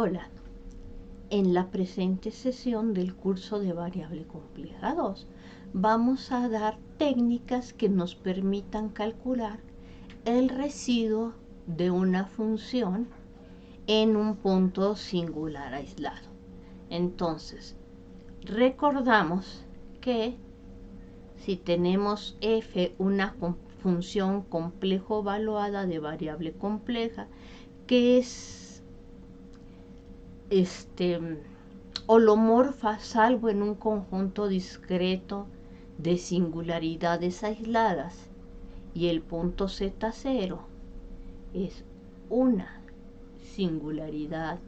Hola, en la presente sesión del curso de variable compleja 2 vamos a dar técnicas que nos permitan calcular el residuo de una función en un punto singular aislado. Entonces, recordamos que si tenemos f, una función complejo evaluada de variable compleja, que es holomorfa salvo en un conjunto discreto de singularidades aisladas, y el punto Z0 es una singularidad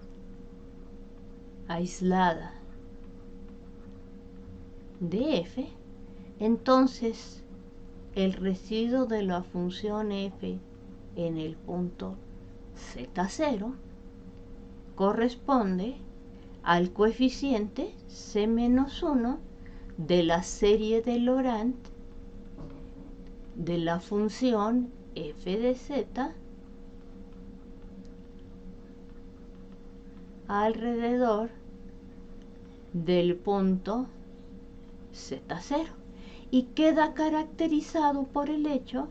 aislada de f, entonces el residuo de la función f en el punto Z0 corresponde al coeficiente C-1 de la serie de Laurent de la función f de z alrededor del punto Z0, y queda caracterizado por el hecho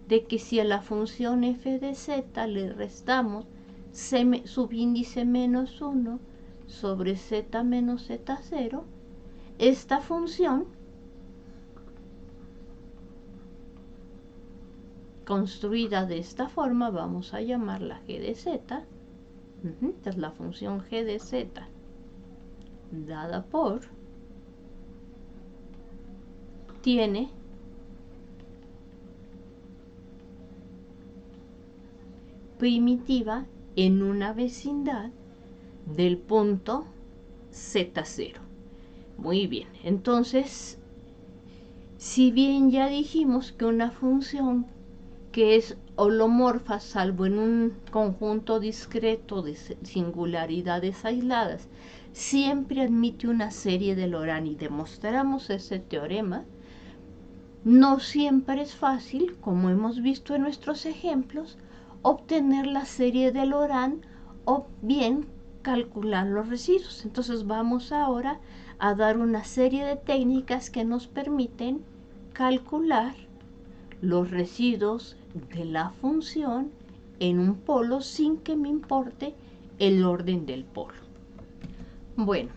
de que si a la función f de z le restamos subíndice menos 1 sobre z menos z0, esta función construida de esta forma vamos a llamarla g de z. Esta es la función g de z dada por, tiene primitiva en una vecindad del punto Z0. Muy bien, entonces, si bien ya dijimos que una función que es holomorfa salvo en un conjunto discreto de singularidades aisladas, siempre admite una serie de Laurent, y demostramos ese teorema, no siempre es fácil, como hemos visto en nuestros ejemplos, obtener la serie de Laurent o bien calcular los residuos. Entonces vamos ahora a dar una serie de técnicas que nos permiten calcular los residuos de la función en un polo sin que me importe el orden del polo. Bueno,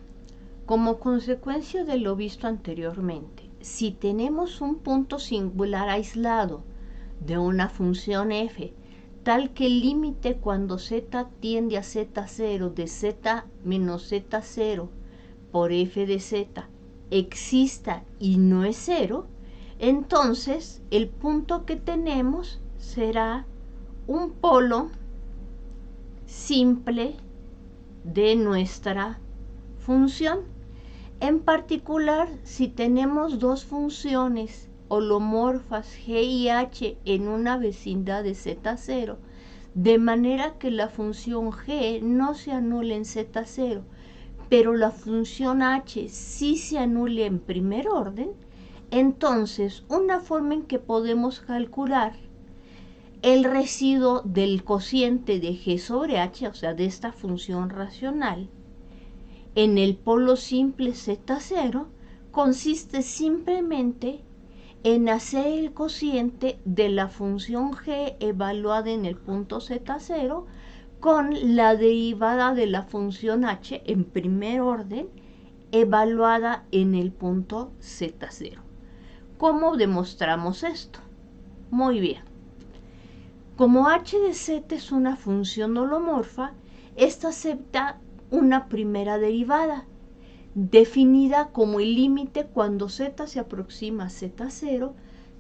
como consecuencia de lo visto anteriormente, si tenemos un punto singular aislado de una función f, tal que el límite cuando z tiende a z0 de z menos z0 por f de z exista y no es cero, entonces el punto que tenemos será un polo simple de nuestra función. En particular, si tenemos dos funciones holomorfas g y h en una vecindad de z0, de manera que la función g no se anule en z0, pero la función h sí se anule en primer orden, entonces una forma en que podemos calcular el residuo del cociente de g sobre h, o sea, de esta función racional, en el polo simple Z0, consiste simplemente en hacer el cociente de la función g evaluada en el punto Z0 con la derivada de la función h en primer orden evaluada en el punto Z0. ¿Cómo demostramos esto? Muy bien. Como h de z es una función holomorfa, esta acepta una primera derivada, definida como el límite cuando z se aproxima a z0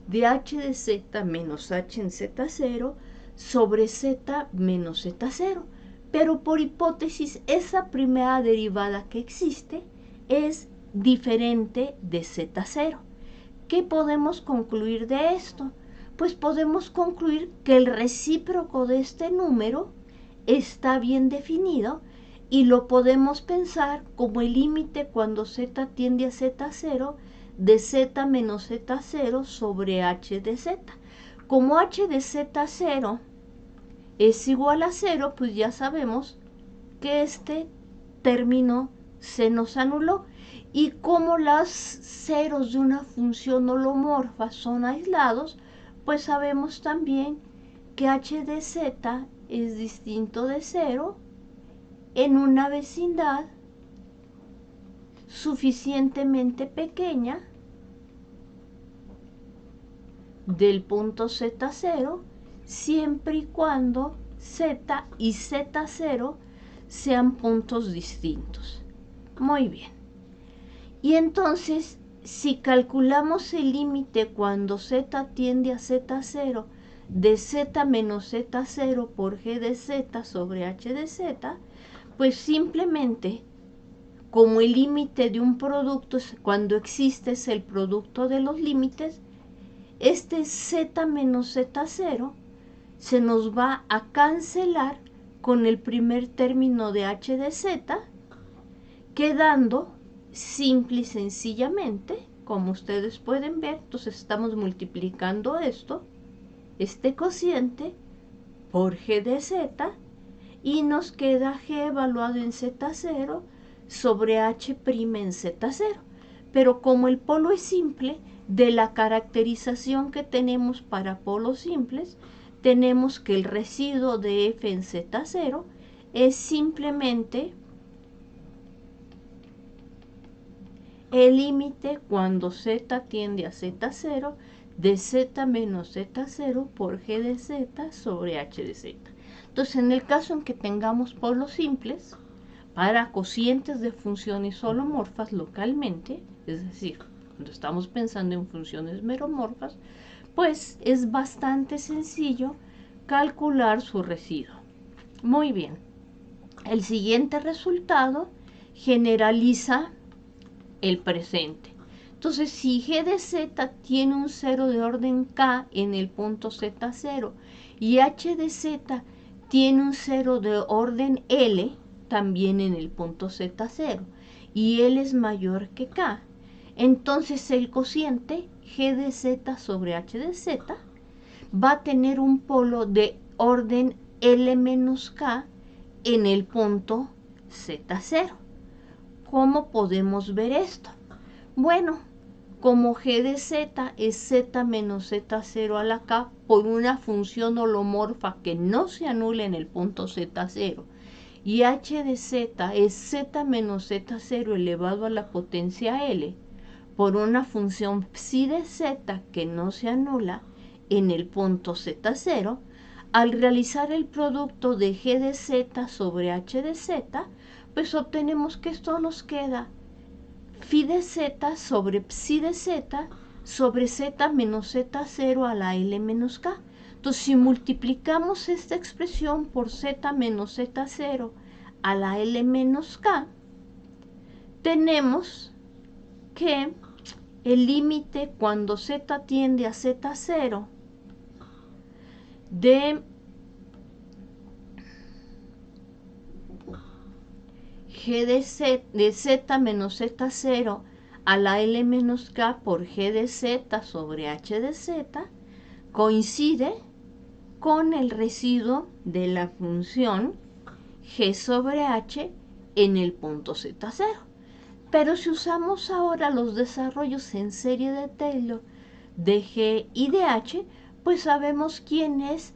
de h de z menos h en z0 sobre z menos z0. Pero por hipótesis, esa primera derivada que existe es diferente de z0. ¿Qué podemos concluir de esto? Pues podemos concluir que el recíproco de este número está bien definido y lo podemos pensar como el límite cuando z tiende a z0 de z menos z0 sobre h de z. Como h de z0 es igual a 0, pues ya sabemos que este término se nos anuló. Y como los ceros de una función holomorfa son aislados, pues sabemos también que h de z es distinto de 0 en una vecindad suficientemente pequeña del punto z0, siempre y cuando z y z0 sean puntos distintos. Muy bien. Y entonces, si calculamos el límite cuando z tiende a z0 de z menos z0 por g de z sobre h de z, pues simplemente, como el límite de un producto cuando existe es el producto de los límites, este z menos z0 se nos va a cancelar con el primer término de h de z, quedando simple y sencillamente, como ustedes pueden ver, entonces estamos multiplicando este cociente, por g de z, y nos queda g evaluado en z0 sobre h' en z0. Pero como el polo es simple, de la caracterización que tenemos para polos simples, tenemos que el residuo de f en z0 es simplemente el límite cuando z tiende a z0 de z menos z0 por g de z sobre h de z. Entonces, en el caso en que tengamos polos simples, para cocientes de funciones holomorfas localmente, es decir, cuando estamos pensando en funciones meromorfas, pues es bastante sencillo calcular su residuo. Muy bien. El siguiente resultado generaliza el presente. Entonces, si g de z tiene un cero de orden k en el punto z0 y h de z tiene un cero de orden L también en el punto z0 y L es mayor que k, entonces el cociente g de z sobre h de z va a tener un polo de orden L menos k en el punto z0. ¿Cómo podemos ver esto? Bueno, como g de z es z menos z0 a la k por una función holomorfa que no se anula en el punto z0 y h de z es z menos z0 elevado a la potencia L por una función psi de z que no se anula en el punto z0, al realizar el producto de g de z sobre h de z, pues obtenemos que esto nos queda phi de z sobre psi de z sobre z menos z0 a la L menos k. Entonces, si multiplicamos esta expresión por z menos z0 a la L menos k, tenemos que el límite cuando z tiende a z0 de g de z menos z0 a la L menos k por g de z sobre h de z coincide con el residuo de la función g sobre h en el punto z0. Pero si usamos ahora los desarrollos en serie de Taylor de g y de h, pues sabemos quién es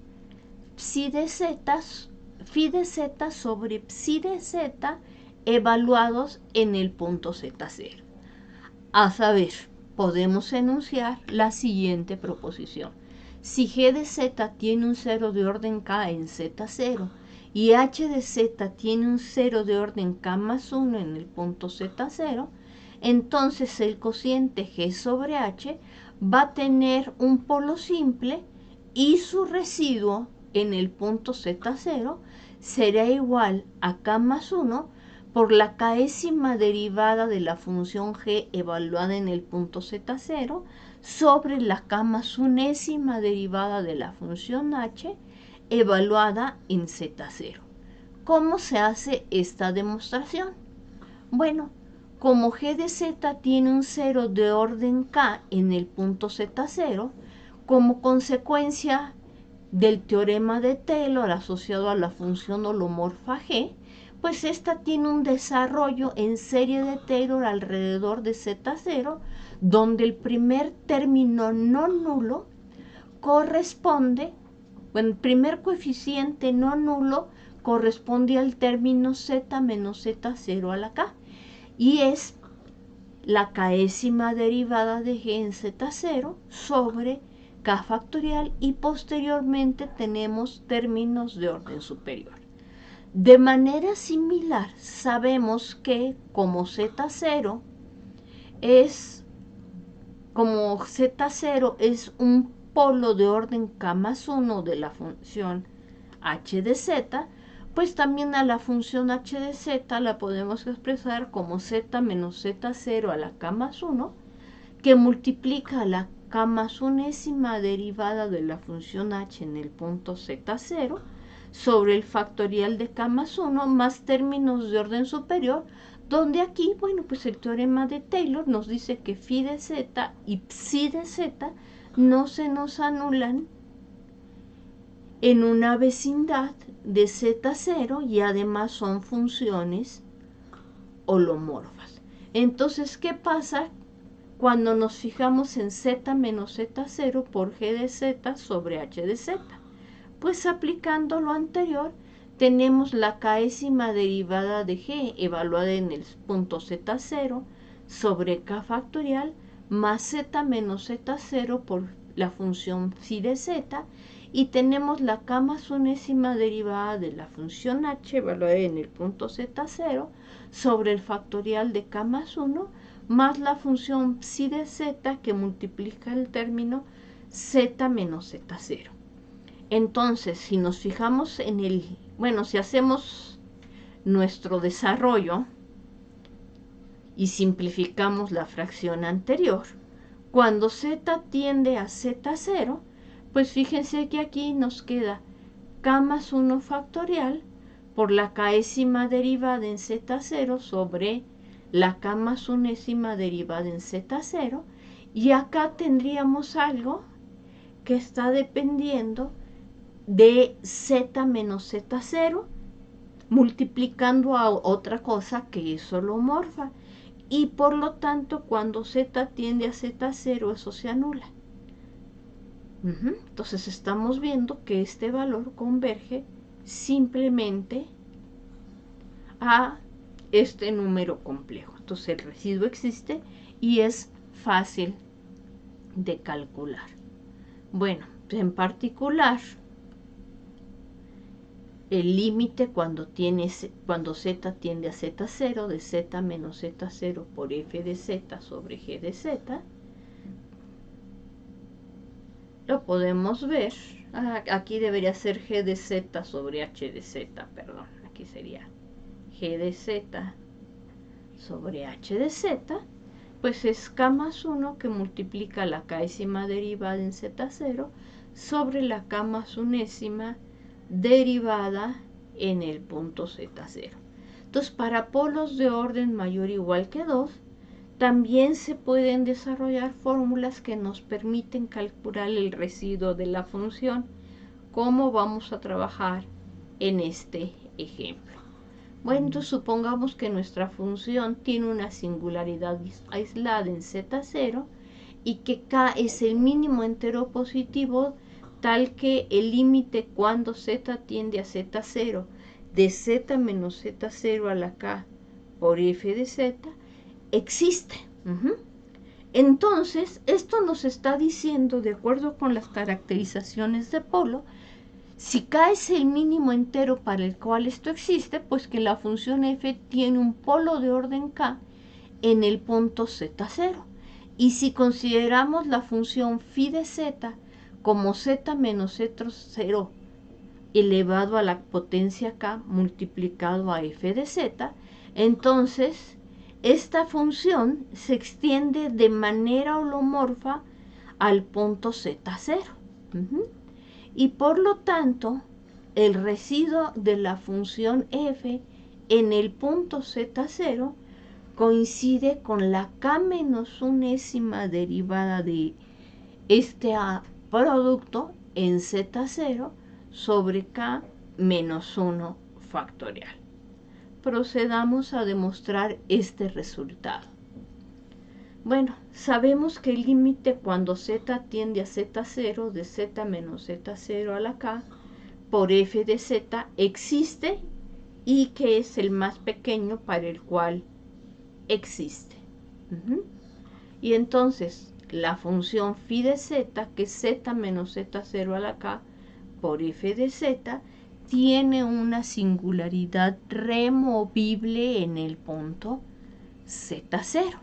psi de z, phi de z sobre psi de z evaluados en el punto z0. A saber, podemos enunciar la siguiente proposición. Si g de z tiene un cero de orden k en z0 y h de z tiene un cero de orden k más 1 en el punto z0, entonces el cociente g sobre h va a tener un polo simple y su residuo en el punto z0 será igual a k más 1 por la késima derivada de la función g evaluada en el punto z0 sobre la k más unésima derivada de la función h evaluada en z0. ¿Cómo se hace esta demostración? Bueno, como g de z tiene un cero de orden k en el punto z0, como consecuencia del teorema de Taylor asociado a la función holomorfa g, pues esta tiene un desarrollo en serie de Taylor alrededor de Z0, donde el primer término no nulo corresponde, bueno, el primer coeficiente no nulo corresponde al término Z menos Z0 a la K, y es la késima derivada de G en Z0 sobre K factorial, y posteriormente tenemos términos de orden superior. De manera similar, sabemos que como Z0 es un polo de orden K más 1 de la función h de z, pues también a la función h de z la podemos expresar como z menos z0 a la K más 1, que multiplica la K más unésima derivada de la función h en el punto z0 sobre el factorial de K más 1 más términos de orden superior, donde aquí, bueno, pues el teorema de Taylor nos dice que phi de z y psi de z no se nos anulan en una vecindad de z0 y además son funciones holomorfas. Entonces, ¿qué pasa cuando nos fijamos en z menos z0 por g de z sobre h de z? Pues aplicando lo anterior, tenemos la késima derivada de g evaluada en el punto z0 sobre k factorial más z menos z0 por la función psi de z, y tenemos la k más unésima derivada de la función h evaluada en el punto z0 sobre el factorial de k más 1 más la función psi de z que multiplica el término z menos z0. Entonces, si nos fijamos si hacemos nuestro desarrollo y simplificamos la fracción anterior, cuando z tiende a z0, pues fíjense que aquí nos queda k más 1 factorial por la késima derivada en z0 sobre la k más unésima derivada en z0, y acá tendríamos algo que está dependiendo de z menos z0 multiplicando a otra cosa que es holomorfa, y por lo tanto cuando z tiende a z0 eso se anula. Entonces estamos viendo que este valor converge simplemente a este número complejo. Entonces el residuo existe y es fácil de calcular. Bueno, en particular, el límite cuando z tiende a z0 de z menos z0 por f de z sobre g de z, lo podemos ver. Aquí debería ser g de z sobre h de z, perdón, aquí sería g de z sobre h de z, pues es k más 1 que multiplica la késima derivada en z0 sobre la k más unésima derivada en el punto z0. Entonces, para polos de orden mayor o igual que 2, también se pueden desarrollar fórmulas que nos permiten calcular el residuo de la función, como vamos a trabajar en este ejemplo. Bueno, entonces supongamos que nuestra función tiene una singularidad aislada en z0 y que k es el mínimo entero positivo, tal que el límite cuando z tiende a z0 de z menos z0 a la k por f de z existe. Entonces, esto nos está diciendo, de acuerdo con las caracterizaciones de polo, si k es el mínimo entero para el cual esto existe, pues que la función f tiene un polo de orden k en el punto z0. Y si consideramos la función phi de z como z menos z0 elevado a la potencia k multiplicado a f de z, entonces esta función se extiende de manera holomorfa al punto z0. Y por lo tanto, el residuo de la función f en el punto z0 coincide con la k menos unésima derivada de este producto en z0 sobre k menos 1 factorial. procedamos a demostrar este resultado. Bueno, sabemos que el límite cuando z tiende a z0 de z menos z0 a la k por f de z existe y que es el más pequeño para el cual existe. Y entonces la función phi de z, que es z menos z0 a la k por f de z, tiene una singularidad removible en el punto z0.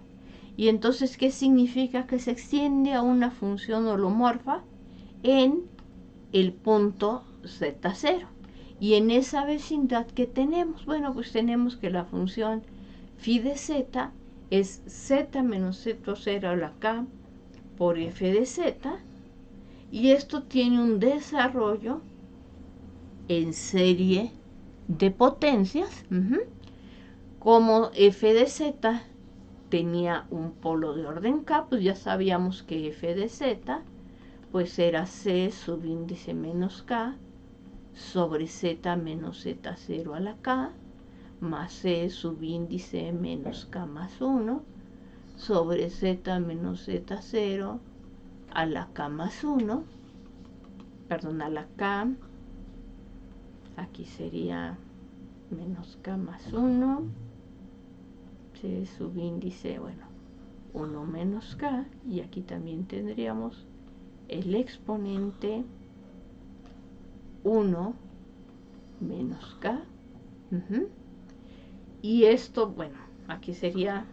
Y entonces, ¿qué significa? Que se extiende a una función holomorfa en el punto z0. Y en esa vecindad, ¿qué tenemos? Bueno, pues tenemos que la función phi de z es z menos z0 a la k por f de z. Y esto tiene un desarrollo en serie de potencias. Como f de z tenía un polo de orden k, pues ya sabíamos que f de z pues era c subíndice menos k sobre z menos z0 a la k más c subíndice menos k más 1 sobre z menos z0 a la k más 1, perdón, a la k, aquí sería menos k más 1, c subíndice, bueno, 1 menos k, y aquí también tendríamos el exponente 1 menos k. Y esto, bueno, aquí sería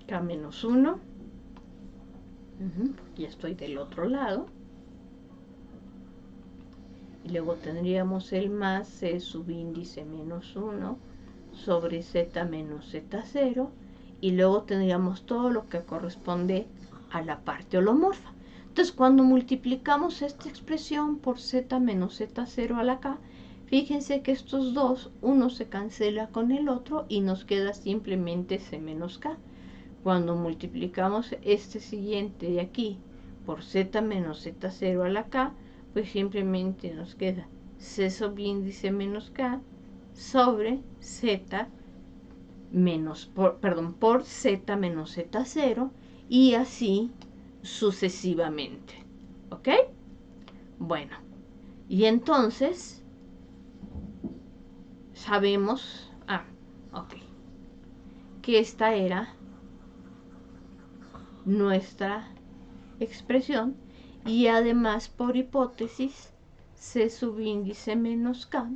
k menos 1, porque ya estoy del otro lado. Y luego tendríamos el más c subíndice menos 1 sobre z menos z0. Y luego tendríamos todo lo que corresponde a la parte holomorfa. Entonces, cuando multiplicamos esta expresión por z menos z0 a la k, fíjense que estos dos, uno se cancela con el otro y nos queda simplemente c menos k. Cuando multiplicamos este siguiente de aquí por z menos z0 a la k, pues simplemente nos queda c subíndice menos k sobre z menos, por z menos z0 y así sucesivamente. ¿Ok? Bueno, y entonces sabemos, que esta era nuestra expresión y además por hipótesis c subíndice menos k,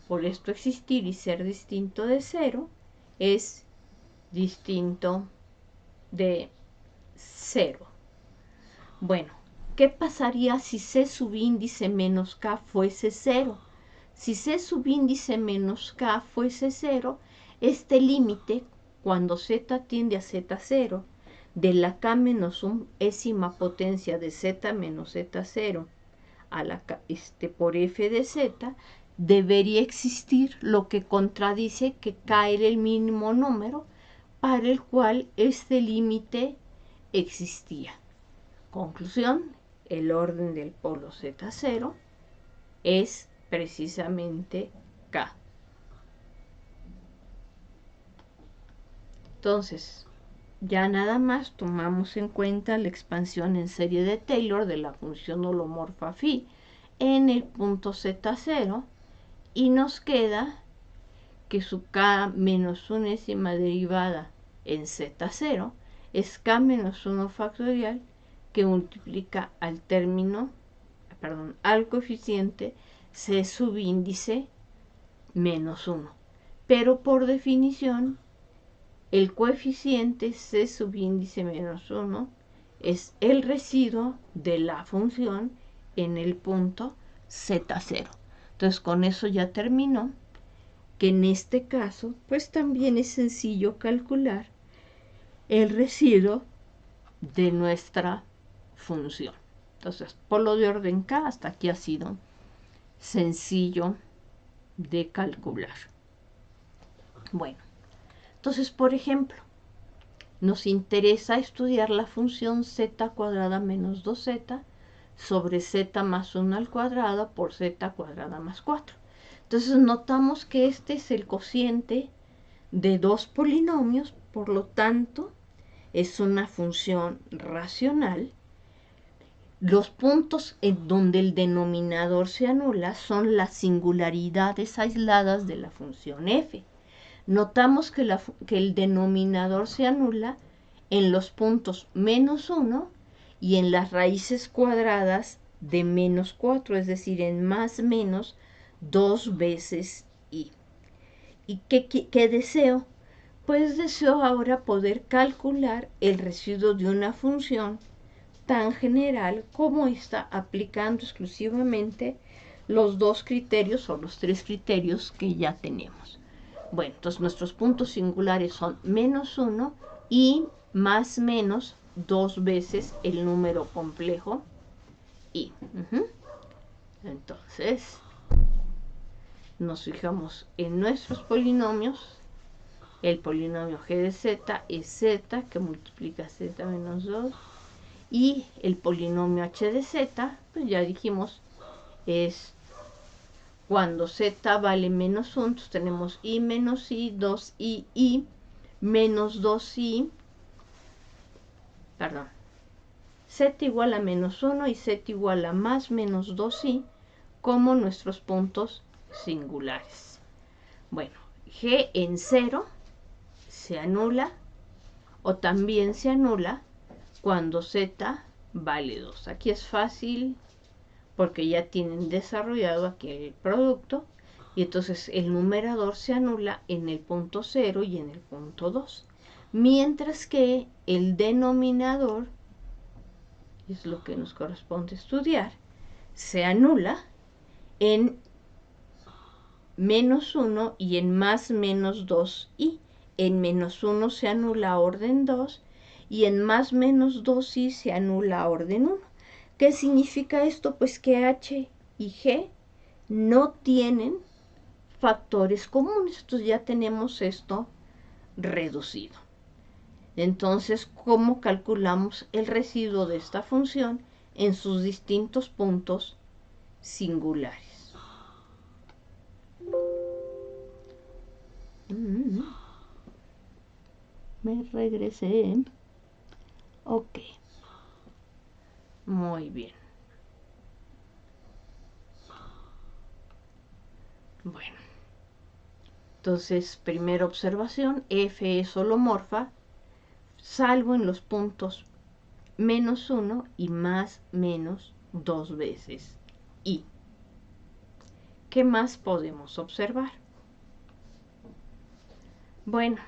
por esto existir y ser distinto de 0, es distinto de 0. Bueno, ¿qué pasaría si c subíndice menos k fuese 0? Si c subíndice menos k fuese 0, este límite, cuando z tiende a z0, de la k menos unésima potencia de z menos z0 a la k, por f de z, debería existir lo que contradice que k era el mínimo número para el cual este límite existía. Conclusión, el orden del polo z0 es precisamente k. Entonces, ya nada más tomamos en cuenta la expansión en serie de Taylor de la función holomorfa phi en el punto z0 y nos queda que su k menos unésima derivada en z0 es k menos 1 factorial que multiplica al término, al coeficiente c subíndice menos 1. Pero por definición, el coeficiente c subíndice menos 1 es el residuo de la función en el punto z0. Entonces, con eso ya terminó, que en este caso, pues también es sencillo calcular el residuo de nuestra función. Entonces, por lo de orden k, hasta aquí ha sido sencillo de calcular. Bueno, entonces, por ejemplo, nos interesa estudiar la función z cuadrada menos 2z sobre z más 1 al cuadrado por z cuadrada más 4. Entonces notamos que este es el cociente de dos polinomios, por lo tanto es una función racional. Los puntos en donde el denominador se anula son las singularidades aisladas de la función f. Notamos que el denominador se anula en los puntos menos 1 y en las raíces cuadradas de menos 4, es decir, en más menos 2 veces i. ¿Y qué deseo? Pues deseo ahora poder calcular el residuo de una función tan general como está aplicando exclusivamente los dos criterios o los tres criterios que ya tenemos. Bueno, entonces nuestros puntos singulares son menos 1 y más menos 2 veces el número complejo i. Entonces, nos fijamos en nuestros polinomios. El polinomio g de z es z, que multiplica z menos 2. Y el polinomio h de z, pues ya dijimos, es cuando z vale menos 1, entonces tenemos i menos i, 2i menos 2i, perdón, z igual a menos 1 y z igual a más menos 2i como nuestros puntos singulares. Bueno, g en 0 se anula o también se anula cuando z vale 2. Aquí es fácil porque ya tienen desarrollado aquí el producto y entonces el numerador se anula en el punto 0 y en el punto 2. Mientras que el denominador, es lo que nos corresponde estudiar, se anula en menos 1 y en más menos 2i. En menos 1 se anula orden 2 y en más menos 2i se anula orden 1. ¿Qué significa esto? Pues que h y g no tienen factores comunes. Entonces ya tenemos esto reducido. Entonces, ¿cómo calculamos el residuo de esta función en sus distintos puntos singulares? Me regresé. Ok. Muy bien. Bueno. Entonces, primera observación, f es holomorfa, salvo en los puntos menos 1 y más menos 2 veces i. ¿Qué más podemos observar? Bueno,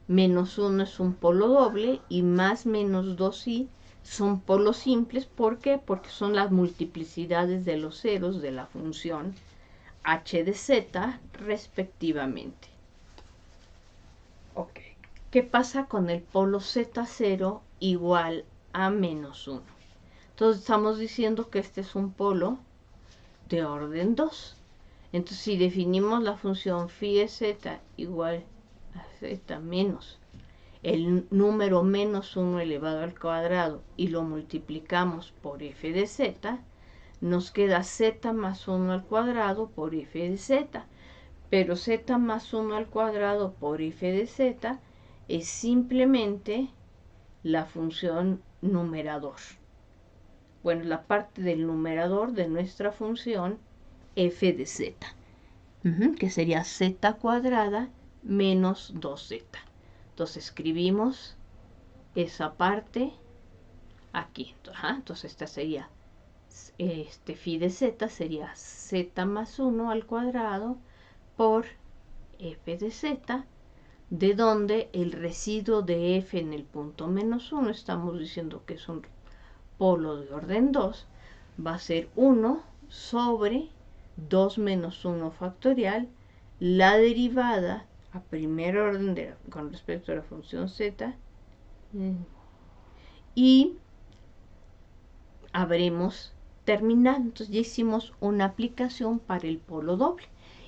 menos 1 es un polo doble y más menos 2i son polos simples. ¿Por qué? Porque son las multiplicidades de los ceros de la función h de z respectivamente. Ok. ¿Qué pasa con el polo z0 igual a menos 1? Entonces estamos diciendo que este es un polo de orden 2. Entonces si definimos la función phi de z igual a z menos el número menos 1 elevado al cuadrado y lo multiplicamos por f de z, nos queda z más 1 al cuadrado por f de z. Pero z más 1 al cuadrado por f de z es simplemente la función numerador. Bueno, la parte del numerador de nuestra función f de z, que sería z cuadrada menos 2z. Entonces escribimos esa parte aquí. Entonces esta sería, phi de z sería z más 1 al cuadrado por f de z, de donde el residuo de f en el punto menos 1, estamos diciendo que es un polo de orden 2, va a ser 1 sobre 2 menos 1 factorial, la derivada a primer orden con respecto a la función z, y habremos terminado. Entonces ya hicimos una aplicación para el polo doble.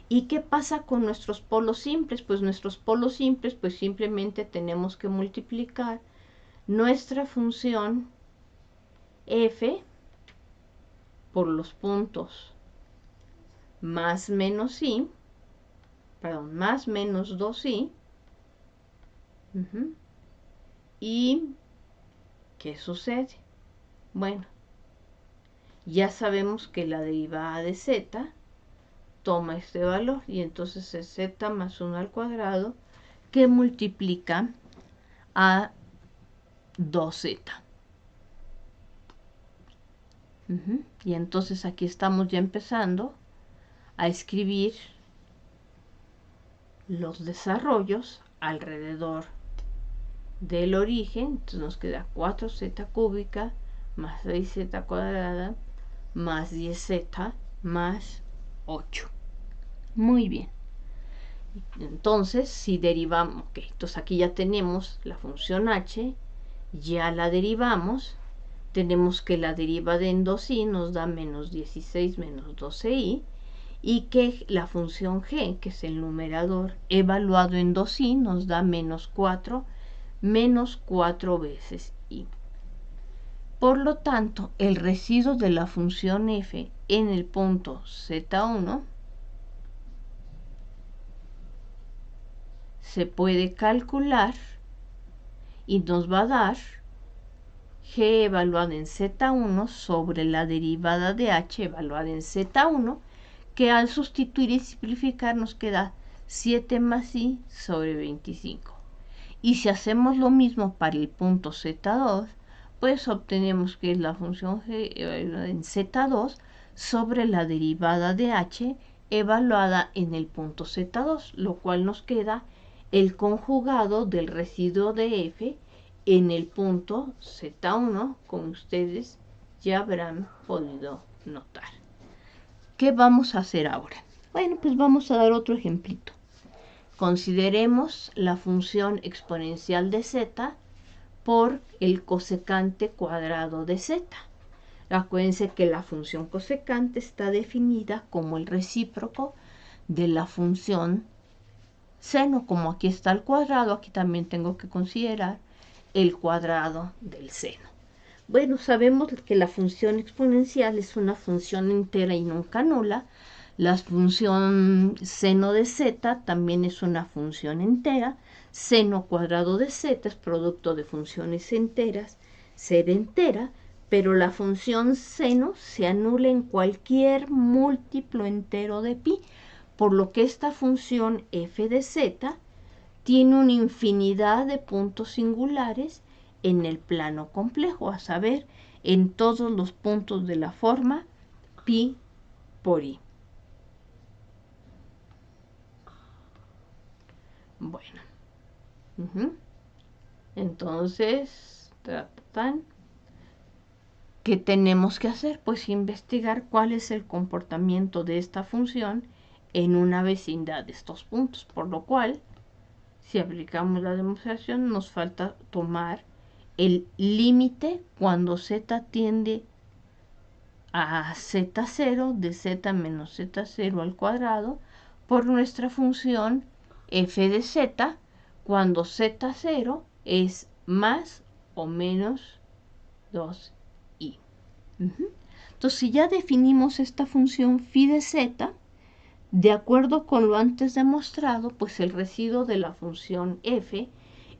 ¿Y qué pasa con nuestros polos simples? Pues nuestros polos simples, pues simplemente tenemos que multiplicar nuestra función f por los puntos más menos i, perdón, más menos 2i. ¿Y qué sucede? Bueno, ya sabemos que la derivada de z toma este valor y entonces es z más 1 al cuadrado que multiplica a 2z. Y entonces aquí estamos ya empezando a escribir los desarrollos alrededor del origen. Entonces nos queda 4z cúbica más 6z cuadrada más 10z más 8. Muy bien. Entonces, si derivamos, ok, entonces aquí ya tenemos la función h, ya la derivamos, tenemos que la derivada en 2i nos da menos 16 menos 12i, y que la función g, que es el numerador, evaluado en 2i nos da menos 4 veces i. Por lo tanto, el residuo de la función f en el punto z1 se puede calcular y nos va a dar g evaluada en z1 sobre la derivada de h evaluada en z1, que al sustituir y simplificar nos queda 7 más i sobre 25. Y si hacemos lo mismo para el punto z2, pues obtenemos que es la función g evaluada en z2 sobre la derivada de h evaluada en el punto z2, lo cual nos queda el conjugado del residuo de f en el punto z1, como ustedes ya habrán podido notar. ¿Qué vamos a hacer ahora? Bueno, pues vamos a dar otro ejemplito. Consideremos la función exponencial de z por el cosecante cuadrado de z. Acuérdense que la función cosecante está definida como el recíproco de la función seno. Como aquí está el cuadrado, aquí también tengo que considerar el cuadrado del seno. Bueno, sabemos que la función exponencial es una función entera y nunca nula. La función seno de z también es una función entera. Seno cuadrado de z es producto de funciones enteras, ser entera, pero la función seno se anula en cualquier múltiplo entero de pi, por lo que esta función f de z tiene una infinidad de puntos singulares en el plano complejo, a saber, en todos los puntos de la forma pi por i. Bueno, entonces, ¿qué tenemos que hacer? Pues investigar cuál es el comportamiento de esta función en una vecindad de estos puntos, por lo cual, si aplicamos la demostración, nos falta tomar el límite cuando z tiende a z0 de z menos z0 al cuadrado por nuestra función f de z cuando z0 es más o menos 2i. Entonces, si ya definimos esta función phi de z, de acuerdo con lo antes demostrado, pues el residuo de la función f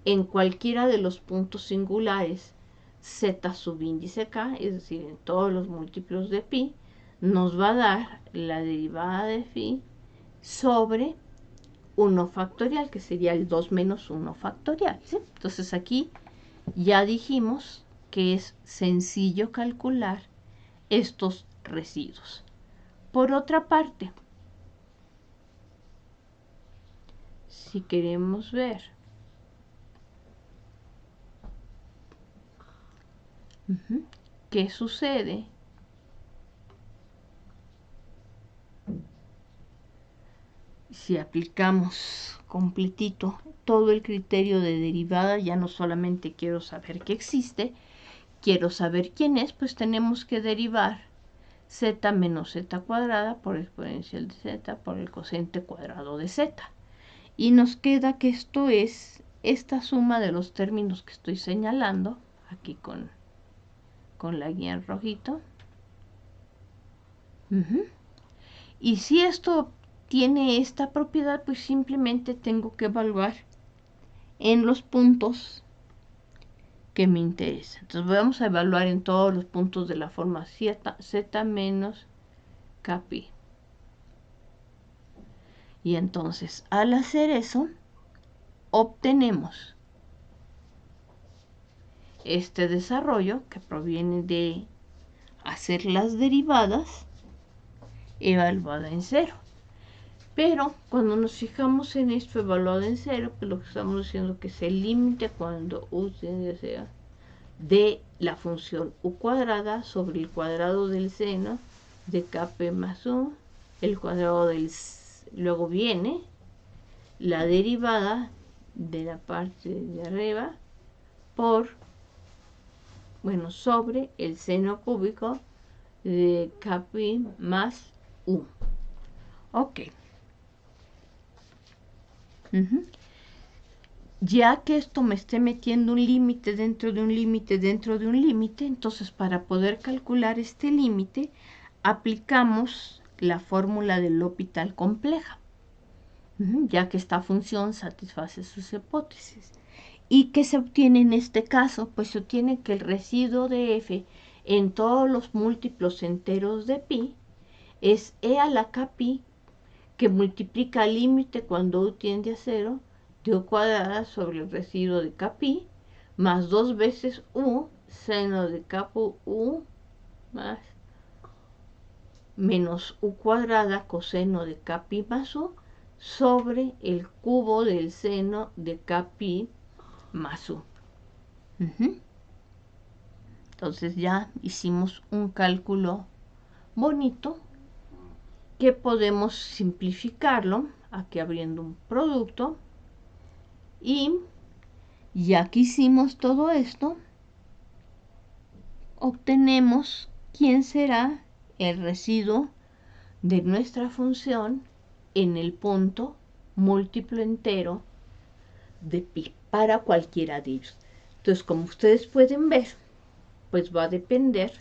en cualquiera de los puntos singulares z subíndice k, es decir, en todos los múltiplos de pi, nos va a dar la derivada de phi sobre 1 factorial, que sería el 2 menos 1 factorial. ¿Sí? Entonces aquí ya dijimos que es sencillo calcular estos residuos. Por otra parte, si queremos ver ¿qué sucede si aplicamos completito todo el criterio de derivada? Ya no solamente quiero saber que existe, quiero saber quién es, pues tenemos que derivar z menos z cuadrada por exponencial de z por el cociente cuadrado de z. Y nos queda que esto es esta suma de los términos que estoy señalando, aquí con la guía en rojito. Y si esto tiene esta propiedad, pues simplemente tengo que evaluar en los puntos que me interesan. Entonces vamos a evaluar en todos los puntos de la forma z menos kpi. Y entonces, al hacer eso, obtenemos este desarrollo que proviene de hacer las derivadas evaluada en cero. Pero cuando nos fijamos en esto evaluado en cero, pues lo que estamos diciendo es que es el límite cuando u tiende a cero de la función u cuadrada sobre el cuadrado del seno de kp más u, el cuadrado del... Luego viene la derivada de la parte de arriba por, bueno, sobre el seno cúbico de kp más u. Ok. Ya que esto me esté metiendo un límite dentro de un límite dentro de un límite, entonces para poder calcular este límite, aplicamos la fórmula del L'Hopital compleja, ya que esta función satisface sus hipótesis. ¿Y qué se obtiene en este caso? Pues se obtiene que el residuo de f en todos los múltiplos enteros de pi es e a la k pi, que multiplica el límite cuando u tiende a cero de u cuadrada sobre el residuo de kpi más 2 veces u seno de kpu u más menos u cuadrada coseno de kpi más u sobre el cubo del seno de kpi más u. Entonces ya hicimos un cálculo bonito que podemos simplificarlo aquí abriendo un producto. Y ya que hicimos todo esto, obtenemos quién será el residuo de nuestra función en el punto múltiplo entero de pi para cualquiera de ellos. Entonces, como ustedes pueden ver, pues va a depender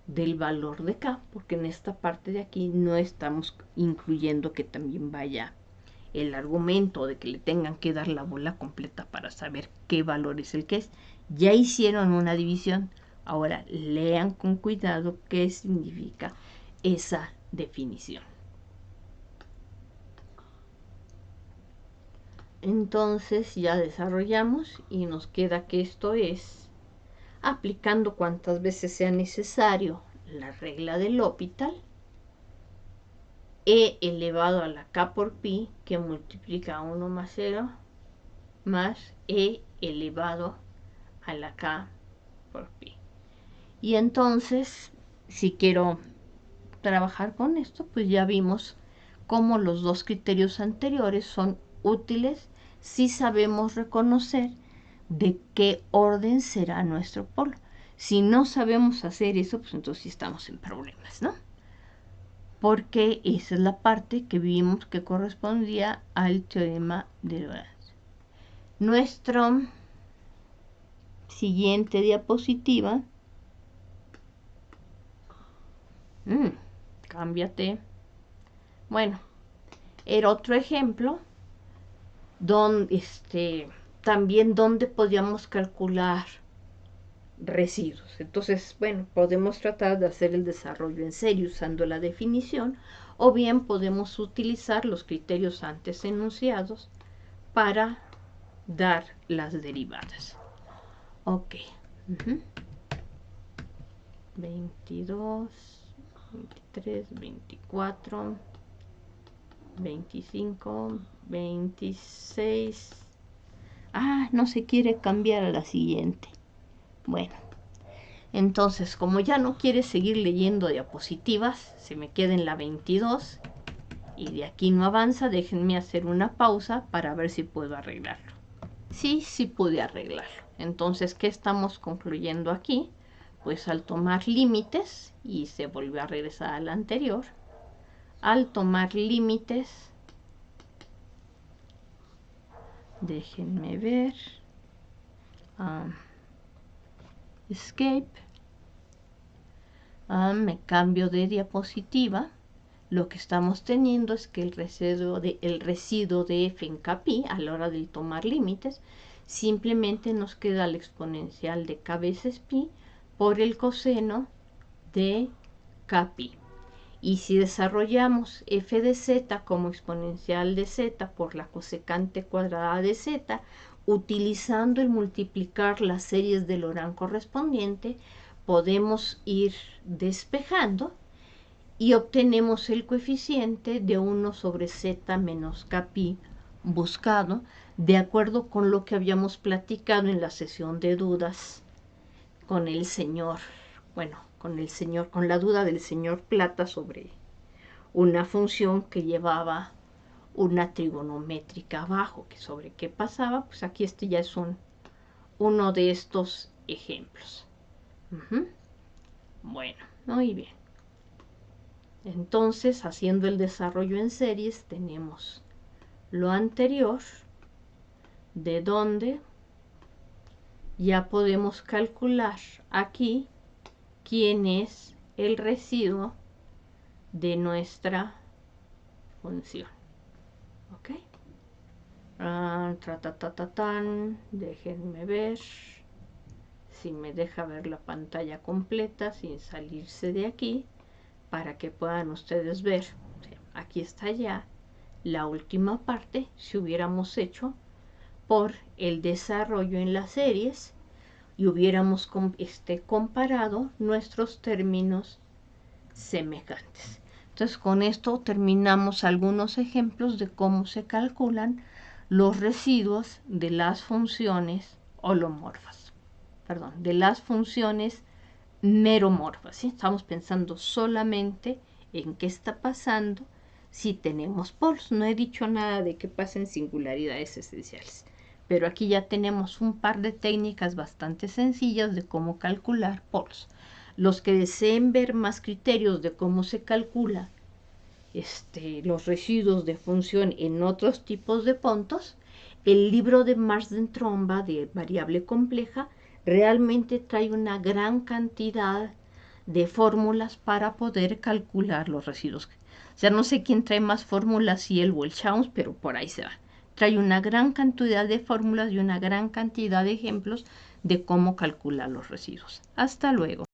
del valor de k, porque en esta parte de aquí no estamos incluyendo que también vaya el argumento de que le tengan que dar la bola completa para saber qué valor es el que es. Ya hicieron una división. Ahora lean con cuidado qué significa esa definición. Entonces ya desarrollamos y nos queda que esto es aplicando cuantas veces sea necesario la regla del L'Hopital, e elevado a la k por pi, que multiplica 1 más 0, más e elevado a la k por pi. Y entonces, si quiero trabajar con esto, pues ya vimos cómo los dos criterios anteriores son útiles si sabemos reconocer de qué orden será nuestro polo. Si no sabemos hacer eso, pues entonces sí estamos en problemas, ¿no? Porque esa es la parte que vimos que correspondía al teorema de Lorentz. Nuestra siguiente diapositiva. Cámbiate. Bueno, era otro ejemplo donde también donde podíamos calcular residuos. Entonces, bueno, podemos tratar de hacer el desarrollo en serie usando la definición, o bien podemos utilizar los criterios antes enunciados para dar las derivadas. Ok. 22, 23, 24, 25, 26. No se quiere cambiar a la siguiente. Bueno, entonces, como ya no quiere seguir leyendo diapositivas, se me queda en la 22 y de aquí no avanza. Déjenme hacer una pausa para ver si puedo arreglarlo. Sí, sí pude arreglarlo. Entonces, ¿qué estamos concluyendo aquí? Pues al tomar límites, y se volvió a regresar al anterior, al tomar límites, déjenme ver, escape, me cambio de diapositiva, lo que estamos teniendo es que el residuo de f en kpi a la hora de tomar límites, simplemente nos queda la exponencial de k veces pi por el coseno de kpi. Y si desarrollamos f de z como exponencial de z por la cosecante cuadrada de z, utilizando el multiplicar las series de Laurent correspondiente, podemos ir despejando y obtenemos el coeficiente de 1 sobre z menos kpi buscado, de acuerdo con lo que habíamos platicado en la sesión de dudas con el señor, con la duda del señor Plata sobre una función que llevaba una trigonométrica abajo, que sobre qué pasaba. Pues aquí este ya es uno de estos ejemplos. Bueno, muy bien. Entonces, haciendo el desarrollo en series, tenemos lo anterior, de donde ya podemos calcular aquí quién es el residuo de nuestra función. ¿Ok? Déjenme ver si me deja ver la pantalla completa sin salirse de aquí, para que puedan ustedes ver. Aquí está ya la última parte, si hubiéramos hecho por el desarrollo en las series y hubiéramos comparado nuestros términos semejantes. Entonces, con esto terminamos algunos ejemplos de cómo se calculan los residuos de las funciones holomorfas, de las funciones meromorfas. ¿Sí? Estamos pensando solamente en qué está pasando si tenemos polos. No he dicho nada de que pasen singularidades esenciales, pero aquí ya tenemos un par de técnicas bastante sencillas de cómo calcular polos. Los que deseen ver más criterios de cómo se calcula los residuos de función en otros tipos de puntos, el libro de Marsden-Tromba de variable compleja realmente trae una gran cantidad de fórmulas para poder calcular los residuos. O sea, no sé quién trae más fórmulas, si él o el Chowns, pero por ahí se va. Trae una gran cantidad de fórmulas y una gran cantidad de ejemplos de cómo calcular los residuos. Hasta luego.